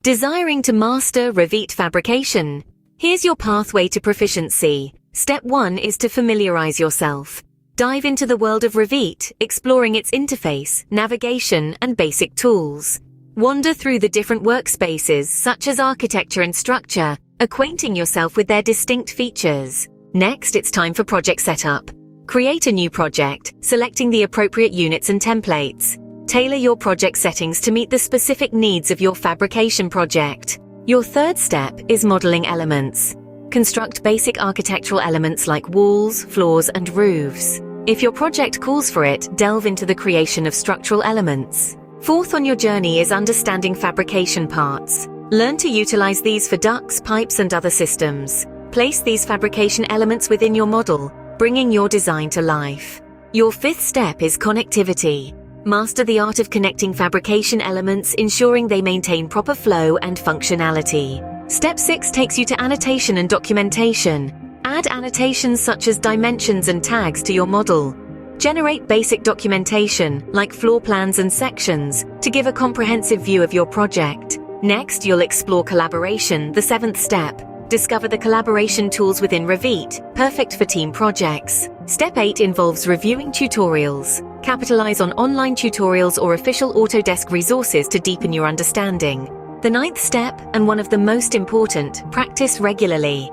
Desiring to master Revit fabrication? Here's your pathway to proficiency. Step 1 is to familiarize yourself. Dive into the world of Revit, exploring its interface, navigation, and basic tools. Wander through the different workspaces such as architecture and structure, acquainting yourself with their distinct features. Next, it's time for project setup. Create a new project, selecting the appropriate units and templates. Tailor your project settings to meet the specific needs of your fabrication project. Your third step is modeling elements. Construct basic architectural elements like walls, floors, and roofs. If your project calls for it, delve into the creation of structural elements. Fourth on your journey is understanding fabrication parts. Learn to utilize these for ducts, pipes, and other systems. Place these fabrication elements within your model, bringing your design to life. Your fifth step is connectivity. Master the art of connecting fabrication elements, ensuring they maintain proper flow and functionality. Step 6 takes you to annotation and documentation. Add annotations such as dimensions and tags to your model. Generate basic documentation, like floor plans and sections, to give a comprehensive view of your project. Next, you'll explore collaboration, the seventh step. Discover the collaboration tools within Revit, perfect for team projects. Step 8 involves reviewing tutorials. Capitalize on online tutorials or official Autodesk resources to deepen your understanding. The ninth step, and one of the most important, practice regularly.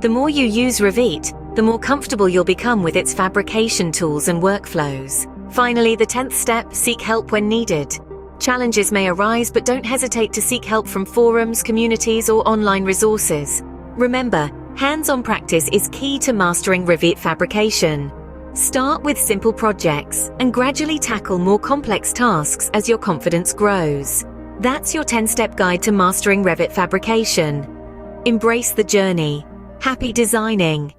The more you use Revit, the more comfortable you'll become with its fabrication tools and workflows. Finally, the 10th step, seek help when needed. Challenges may arise, but don't hesitate to seek help from forums, communities, or online resources. Remember, hands-on practice is key to mastering Revit fabrication. Start with simple projects and gradually tackle more complex tasks as your confidence grows. That's your 10-step guide to mastering Revit fabrication. Embrace the journey. Happy designing!